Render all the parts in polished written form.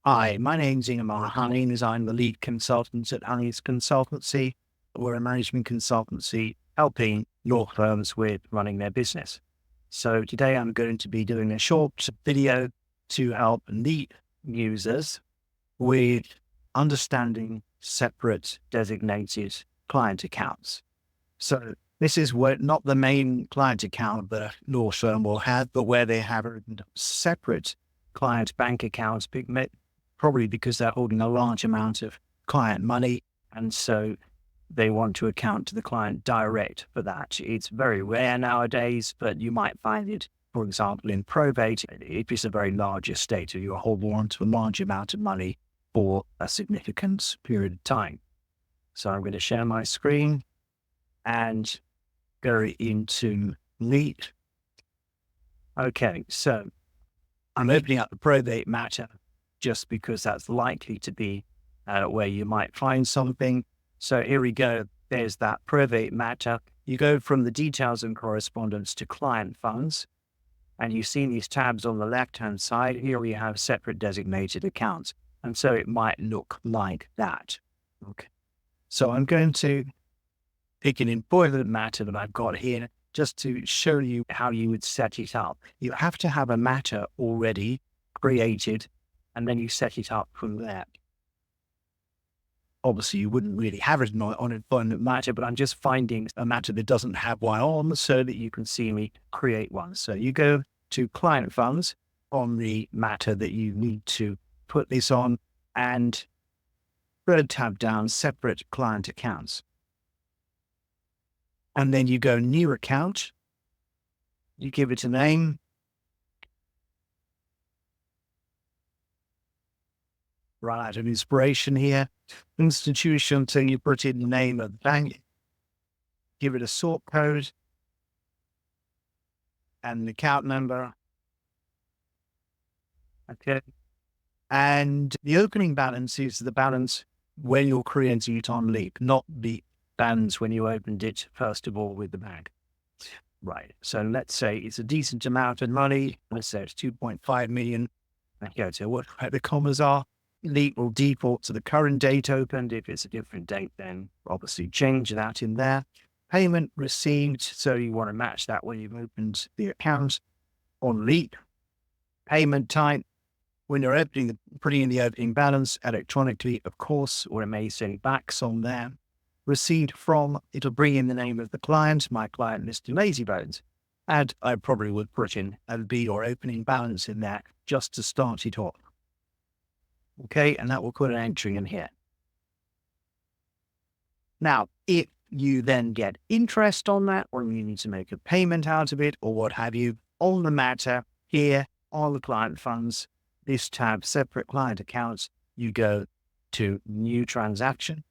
Hi, my name's Ingemar Hunnings. I'm the lead consultant at Hunnings Consultancy. We're a management consultancy helping law firms with running their business. So today I'm going to be doing a short video to help lead users with understanding separate designated client accounts. So this is where not the main client account that a law firm will have, but where they have separate client bank accounts, probably because they're holding a large amount of client money. And so they want to account to the client direct for that. It's very rare nowadays, but you might find it, for example, in probate, if it's a very large estate or you're holding on to a large amount of money for a significant period of time. So I'm going to share my screen and go into Lead. Okay, so I'm opening up the probate matter just because that's likely to be where you might find something. So here we go. There's that probate matter. You go from the details and correspondence to client funds, and you see these tabs on the left-hand side. Here we have separate designated accounts. And so it might look like that. Okay. So I'm going to pick an important matter that I've got here just to show you how you would set it up. You have to have a matter already created, and then you set it up from there. Obviously, you wouldn't really have it on an important matter, but I'm just finding a matter that doesn't have one on so that you can see me create one. So you go to client funds on the matter that you need to put this on, and third tab down, separate client accounts. And then you go new account, you give it a name. Run out of inspiration here. Institution, so you put in the name of the bank, give it a sort code and an account number. Okay. And the opening balance is the balance when you're creating it on Leap, not the balance when you opened it, first of all, with the bank. Right. So let's say it's a decent amount of money. Let's say it's 2.5 million. Okay. So what the commas are. Leap will default to the current date opened. If it's a different date, then obviously change that in there. Payment received. So you want to match that when you've opened the account on Leap. Payment type. When you're putting in the opening balance electronically, of course, or it may say backs on there. Received from, it'll bring in the name of the client. My client, Mr. Lazybones. And I probably would put in your opening balance in there just to start it off. Okay, and that will put an entry in here. Now, if you then get interest on that, or you need to make a payment out of it, or what have you, on the matter here, on the client funds, this tab, separate client accounts, you go to new transaction.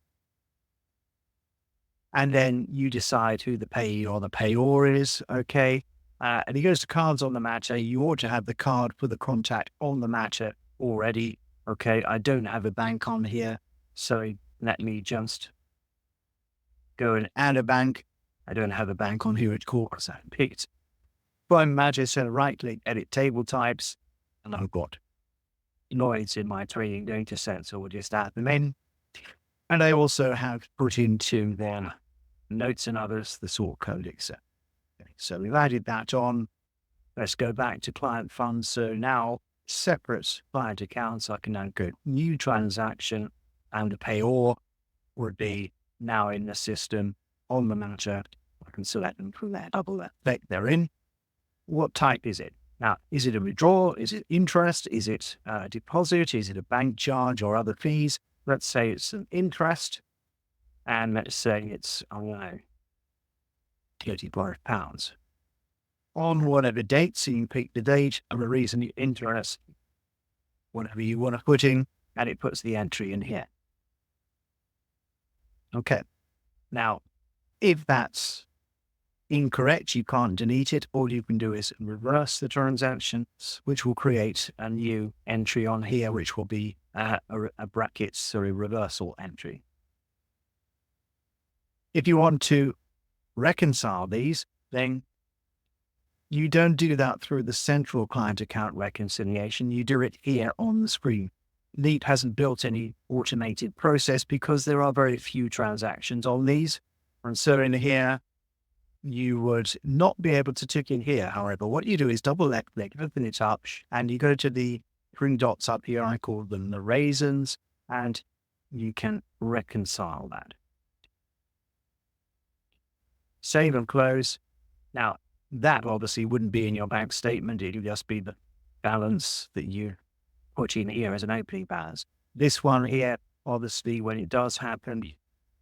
And then you decide who the payee or the payor is, okay? And it goes to cards on the matter. You ought to have the card for the contact on the matter already. Okay, I don't have a bank on here, so let me just go and add a bank. I don't have a bank on here, of course. I picked from matter, so right-click, edit table types, and I've got Lloyd's in my training data set, so we'll just add them in. And I also have put into their notes and others, the sort code, etc. Okay, so we've added that on. Let's go back to client funds. So now, separate client accounts, I can now go new transaction, and the payor would be now in the system on the matter. I can select them from there, double that effect they're in. What type is it? Now, is it a withdrawal? Is it interest? Is it a deposit? Is it a bank charge or other fees? Let's say it's an interest, and let's say it's, I don't know, £35. On whatever date, so you pick the date of a reason, interest, whatever you want to put in, and it puts the entry in here. Okay. Now, if that's incorrect, you can't delete it. All you can do is reverse the transactions, which will create a new entry on here, which will be a brackets or a reversal entry. If you want to reconcile these, then you don't do that through the central client account reconciliation. You do it here on the screen. Leap hasn't built any automated process because there are very few transactions on these. And so in here, you would not be able to tick in here. However, what you do is double click, open it up, and you go to the three dots up here. I call them the raisins, and you can reconcile that. Save and close. Now, that obviously wouldn't be in your bank statement. It would just be the balance that you put in here as an opening balance. This one here, obviously, when it does happen,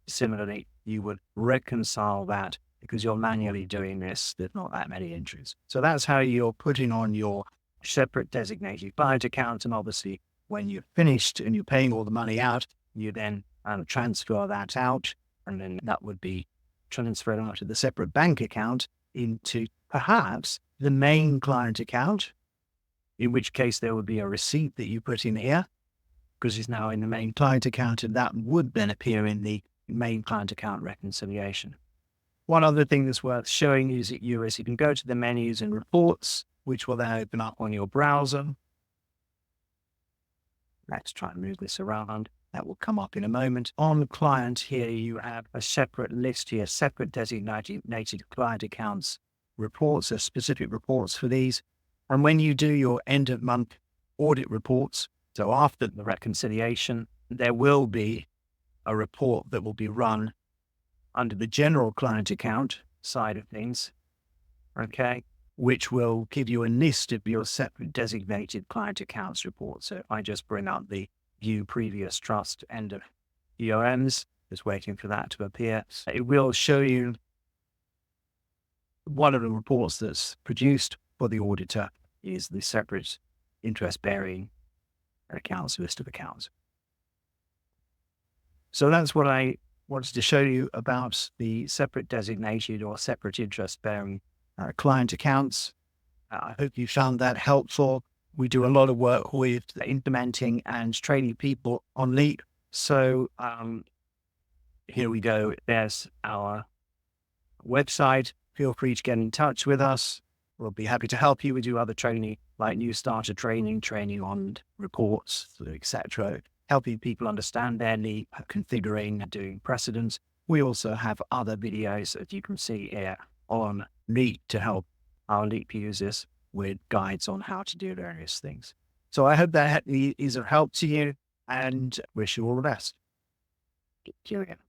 similarly, you would reconcile that because you're manually doing this. There's not that many entries. So that's how you're putting on your separate designated client account. And obviously, when you're finished and you're paying all the money out, you then transfer that out. And then that would be transferred out of the separate bank account into perhaps the main client account, in which case there would be a receipt that you put in here because it's now in the main client account, and that would then appear in the main client account reconciliation. One other thing that's worth showing is that you can go to the menus and reports, which will then open up on your browser. Let's try and move this around. That will come up in a moment. On the client here, you have a separate list here, separate designated client accounts reports, so specific reports for these. And when you do your end of month audit reports, so after the reconciliation, there will be a report that will be run under the general client account side of things, okay, which will give you a list of your separate designated client accounts report. So I just bring up the view previous trust end of EOMs, just waiting for that to appear. It will show you one of the reports that's produced for the auditor is the separate interest-bearing accounts list of accounts. So that's what I wanted to show you about the separate designated or separate interest-bearing client accounts. I hope you found that helpful. We do a lot of work with implementing and training people on Leap. So here we go. There's our website. Feel free to get in touch with us. We'll be happy to help you. We do other training like new starter training on reports, etc., helping people understand their Leap, configuring, doing precedents. We also have other videos that you can see here on Leap to help our Leap users with guides on how to do various things. So I hope that is of help to you and wish you all the best. Thank you again.